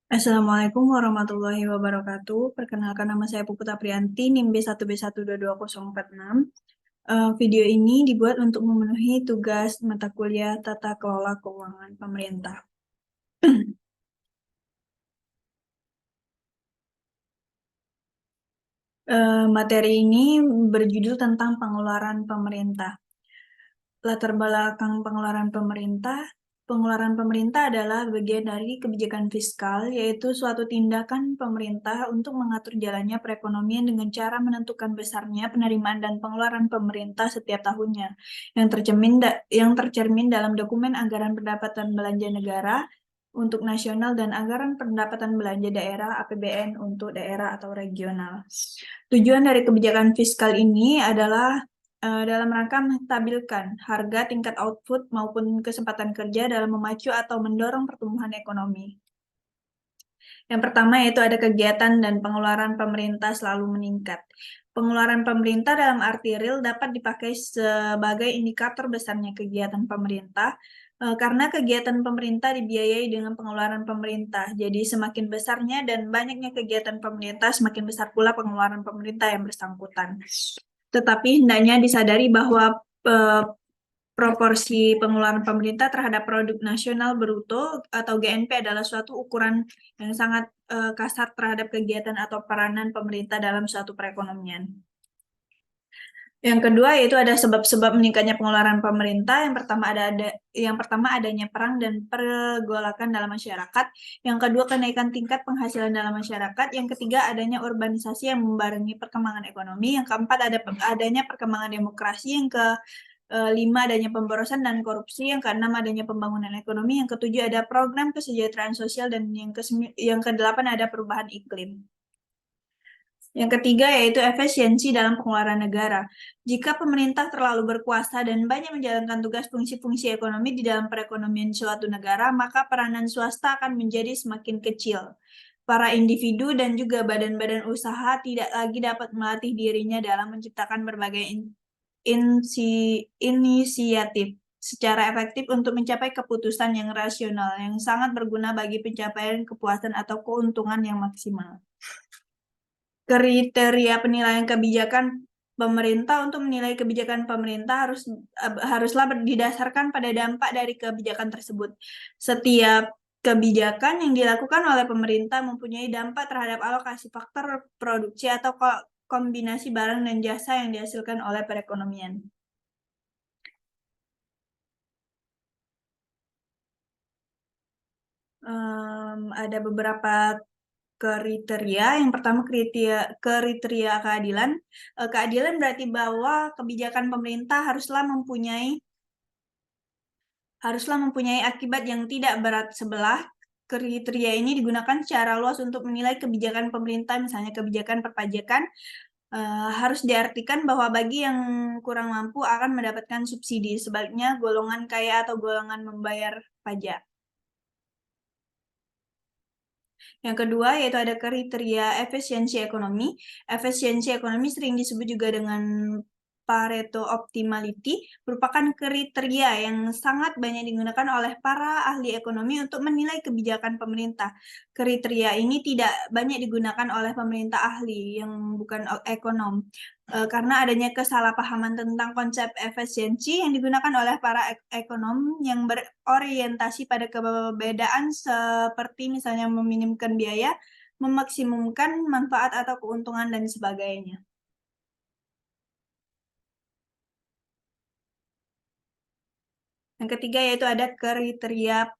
Assalamualaikum warahmatullahi wabarakatuh. Perkenalkan nama saya Puputa Priyanti, NIM B1B1222046. Video ini dibuat untuk memenuhi tugas mata kuliah Tata Kelola Keuangan Pemerintah. Materi ini berjudul tentang pengeluaran pemerintah. Latar belakang pengeluaran pemerintah adalah bagian dari kebijakan fiskal, yaitu suatu tindakan pemerintah untuk mengatur jalannya perekonomian dengan cara menentukan besarnya penerimaan dan pengeluaran pemerintah setiap tahunnya, yang tercermin dalam dokumen anggaran pendapatan belanja negara untuk nasional dan anggaran pendapatan belanja daerah APBN untuk daerah atau regional. Tujuan dari kebijakan fiskal ini adalah dalam rangka menstabilkan harga, tingkat output, maupun kesempatan kerja dalam memacu atau mendorong pertumbuhan ekonomi. Yang pertama yaitu ada kegiatan dan pengeluaran pemerintah selalu meningkat. Pengeluaran pemerintah dalam arti real dapat dipakai sebagai indikator besarnya kegiatan pemerintah, karena kegiatan pemerintah dibiayai dengan pengeluaran pemerintah. Jadi semakin besarnya dan banyaknya kegiatan pemerintah, semakin besar pula pengeluaran pemerintah yang bersangkutan. Tetapi hendaknya disadari bahwa proporsi pengeluaran pemerintah terhadap produk nasional bruto atau GNP adalah suatu ukuran yang sangat kasar terhadap kegiatan atau peranan pemerintah dalam suatu perekonomian. Yang kedua yaitu ada sebab-sebab meningkatnya pengeluaran pemerintah. Yang pertama adanya perang dan pergolakan dalam masyarakat. Yang kedua kenaikan tingkat penghasilan dalam masyarakat. Yang ketiga adanya urbanisasi yang membarengi perkembangan ekonomi. Yang keempat adanya perkembangan demokrasi. Yang kelima adanya pemborosan dan korupsi. Yang keenam adanya pembangunan ekonomi. Yang ketujuh ada program kesejahteraan sosial, dan yang kedelapan ada perubahan iklim. Yang ketiga yaitu efisiensi dalam pengeluaran negara. Jika pemerintah terlalu berkuasa dan banyak menjalankan tugas fungsi-fungsi ekonomi di dalam perekonomian suatu negara, maka peranan swasta akan menjadi semakin kecil. Para individu dan juga badan-badan usaha tidak lagi dapat melatih dirinya dalam menciptakan berbagai inisiatif secara efektif untuk mencapai keputusan yang rasional, yang sangat berguna bagi pencapaian kepuasan atau keuntungan yang maksimal. Kriteria penilaian kebijakan pemerintah. Untuk menilai kebijakan pemerintah haruslah didasarkan pada dampak dari kebijakan tersebut. Setiap kebijakan yang dilakukan oleh pemerintah mempunyai dampak terhadap alokasi faktor produksi atau kombinasi barang dan jasa yang dihasilkan oleh perekonomian. Ada beberapa kriteria. Yang pertama kriteria keadilan. Keadilan berarti bahwa kebijakan pemerintah haruslah mempunyai akibat yang tidak berat sebelah. Kriteria ini digunakan secara luas untuk menilai kebijakan pemerintah, misalnya kebijakan perpajakan. Harus diartikan bahwa bagi yang kurang mampu akan mendapatkan subsidi, sebaliknya golongan kaya atau golongan membayar pajak. Yang kedua yaitu ada kriteria efisiensi ekonomi. Efisiensi ekonomi sering disebut juga dengan Pareto Optimality, merupakan kriteria yang sangat banyak digunakan oleh para ahli ekonomi untuk menilai kebijakan pemerintah. Kriteria ini tidak banyak digunakan oleh pemerintah ahli yang bukan ekonom, karena adanya kesalahpahaman tentang konsep efisiensi yang digunakan oleh para ekonom yang berorientasi pada keberadaan seperti misalnya meminimkan biaya, memaksimumkan manfaat atau keuntungan, dan sebagainya. Yang ketiga yaitu ada kriteria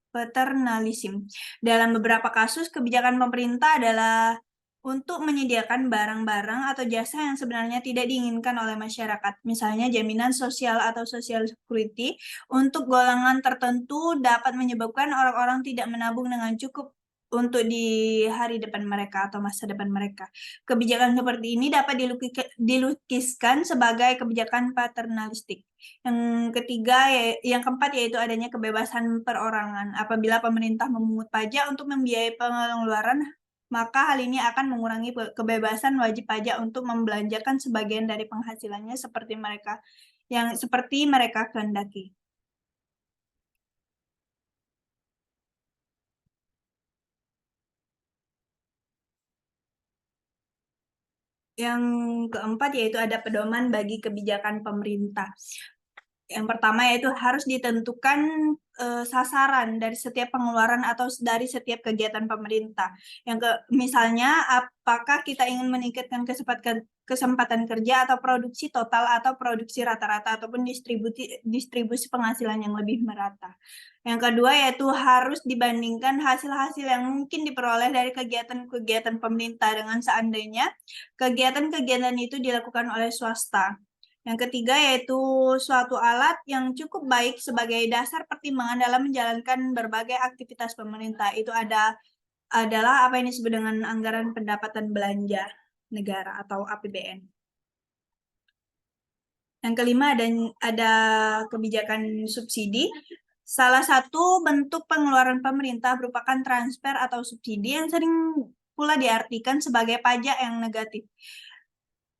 paternalism. Dalam beberapa kasus, kebijakan pemerintah adalah untuk menyediakan barang-barang atau jasa yang sebenarnya tidak diinginkan oleh masyarakat. Misalnya jaminan sosial atau social security untuk golongan tertentu dapat menyebabkan orang-orang tidak menabung dengan cukup untuk di hari depan mereka atau masa depan mereka. Kebijakan seperti ini dapat dilukiskan sebagai kebijakan paternalistik. Yang keempat yaitu adanya kebebasan perorangan. Apabila pemerintah memungut pajak untuk membiayai pengeluaran, maka hal ini akan mengurangi kebebasan wajib pajak untuk membelanjakan sebagian dari penghasilannya seperti mereka kehendaki. Yang keempat yaitu ada pedoman bagi kebijakan pemerintah. Yang pertama yaitu harus ditentukan sasaran dari setiap pengeluaran atau dari setiap kegiatan pemerintah. Misalnya, apakah kita ingin meningkatkan kesempatan kerja atau produksi total atau produksi rata-rata ataupun distribusi penghasilan yang lebih merata. Yang kedua yaitu harus dibandingkan hasil-hasil yang mungkin diperoleh dari kegiatan-kegiatan pemerintah dengan seandainya kegiatan-kegiatan itu dilakukan oleh swasta. Yang ketiga yaitu suatu alat yang cukup baik sebagai dasar pertimbangan dalam menjalankan berbagai aktivitas pemerintah. Itu adalah apa yang disebut dengan anggaran pendapatan belanja negara atau APBN. Yang kelima ada kebijakan subsidi. Salah satu bentuk pengeluaran pemerintah merupakan transfer atau subsidi yang sering pula diartikan sebagai pajak yang negatif.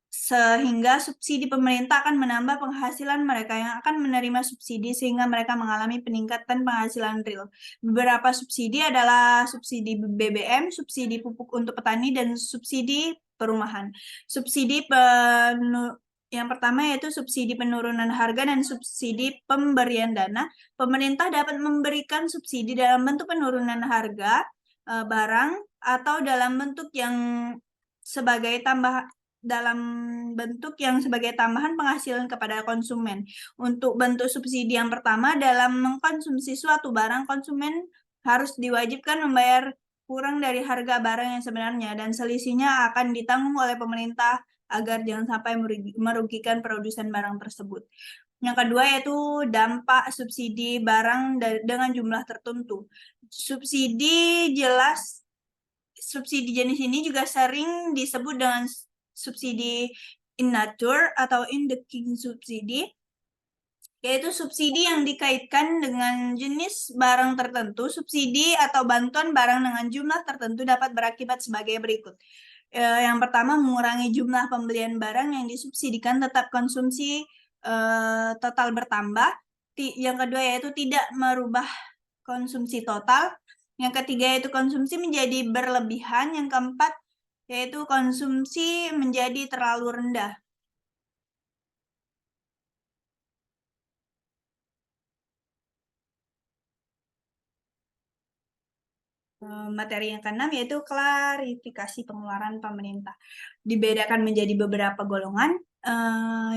Sehingga subsidi pemerintah akan menambah penghasilan mereka yang akan menerima subsidi sehingga mereka mengalami peningkatan penghasilan real. Beberapa subsidi adalah subsidi BBM, subsidi pupuk untuk petani, dan subsidi perumahan. Yang pertama yaitu subsidi penurunan harga dan subsidi pemberian dana. Pemerintah dapat memberikan subsidi dalam bentuk penurunan harga barang atau dalam bentuk yang sebagai tambahan penghasilan kepada konsumen. Untuk bentuk subsidi yang pertama, dalam mengkonsumsi suatu barang, konsumen harus diwajibkan membayar kurang dari harga barang yang sebenarnya dan selisihnya akan ditanggung oleh pemerintah agar jangan sampai merugikan produsen barang tersebut. Yang kedua yaitu dampak subsidi barang dengan jumlah tertentu. Subsidi jenis ini juga sering disebut dengan subsidi in nature atau in the king subsidi, yaitu subsidi yang dikaitkan dengan jenis barang tertentu. Subsidi atau bantuan barang dengan jumlah tertentu dapat berakibat sebagai berikut. Yang pertama, mengurangi jumlah pembelian barang yang disubsidikan, tetap konsumsi total bertambah. Yang kedua yaitu tidak merubah konsumsi total. Yang ketiga yaitu konsumsi menjadi berlebihan. Yang keempat yaitu konsumsi menjadi terlalu rendah. Materi yang keenam yaitu klarifikasi pengeluaran pemerintah. Dibedakan menjadi beberapa golongan.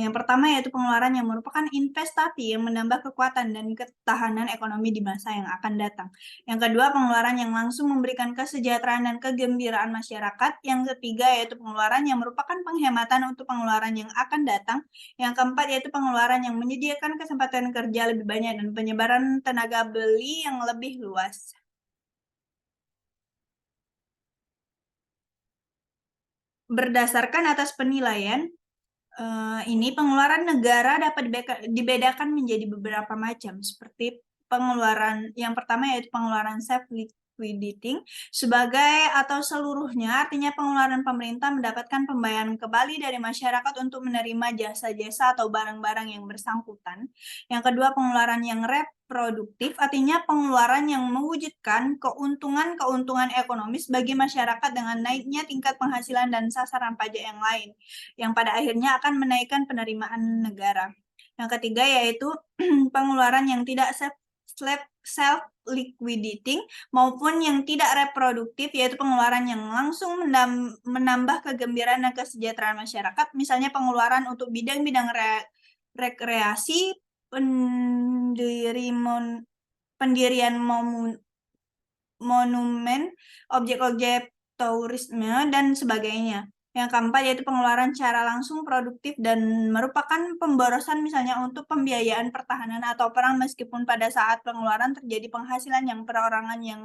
Yang pertama yaitu pengeluaran yang merupakan investasi yang menambah kekuatan dan ketahanan ekonomi di masa yang akan datang. Yang kedua, pengeluaran yang langsung memberikan kesejahteraan dan kegembiraan masyarakat. Yang ketiga yaitu pengeluaran yang merupakan penghematan untuk pengeluaran yang akan datang. Yang keempat yaitu pengeluaran yang menyediakan kesempatan kerja lebih banyak dan penyebaran tenaga beli yang lebih luas. Berdasarkan atas penilaian, ini pengeluaran negara dapat dibedakan menjadi beberapa macam, seperti pengeluaran yang pertama yaitu pengeluaran self-liquidating sebagai atau seluruhnya, artinya pengeluaran pemerintah mendapatkan pembayaran kembali dari masyarakat untuk menerima jasa-jasa atau barang-barang yang bersangkutan. Yang kedua, pengeluaran yang reproduktif, artinya pengeluaran yang mewujudkan keuntungan ekonomis bagi masyarakat dengan naiknya tingkat penghasilan dan sasaran pajak yang lain, yang pada akhirnya akan menaikkan penerimaan negara. Yang ketiga yaitu pengeluaran yang tidak self-liquidating maupun yang tidak reproduktif, yaitu pengeluaran yang langsung menambah kegembiraan dan kesejahteraan masyarakat, misalnya pengeluaran untuk bidang-bidang rekreasi, pendirian monumen, objek-objek tourisme, dan sebagainya. Yang keempat yaitu pengeluaran secara langsung produktif dan merupakan pemborosan, misalnya untuk pembiayaan pertahanan atau perang, meskipun pada saat pengeluaran terjadi penghasilan yang perorangan yang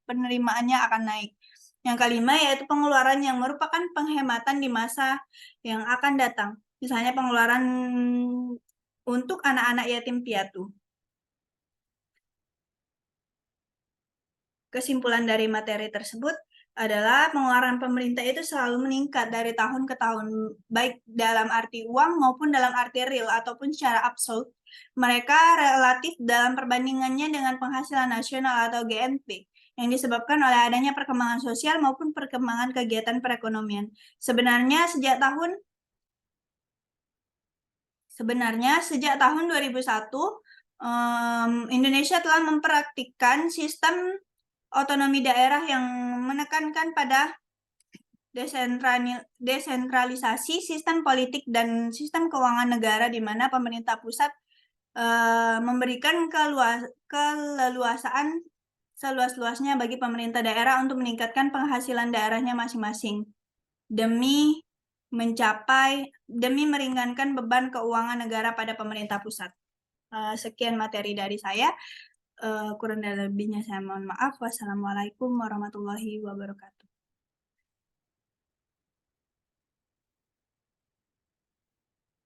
penerimaannya akan naik. Yang kelima yaitu pengeluaran yang merupakan penghematan di masa yang akan datang, misalnya pengeluaran untuk anak-anak yatim piatu. Kesimpulan dari materi tersebut adalah pengeluaran pemerintah itu selalu meningkat dari tahun ke tahun, baik dalam arti uang maupun dalam arti real ataupun secara absolut. Mereka relatif dalam perbandingannya dengan penghasilan nasional atau GNP. yang disebabkan oleh adanya perkembangan sosial maupun perkembangan kegiatan perekonomian. Sebenarnya sejak tahun 2001, Indonesia telah mempraktikkan sistem otonomi daerah yang menekankan pada desentralisasi sistem politik dan sistem keuangan negara, di mana pemerintah pusat memberikan keleluasaan seluas-luasnya bagi pemerintah daerah untuk meningkatkan penghasilan daerahnya masing-masing demi meringankan beban keuangan negara pada pemerintah pusat. Sekian materi dari saya. Kurang dan lebihnya saya mohon maaf. Wassalamualaikum warahmatullahi wabarakatuh.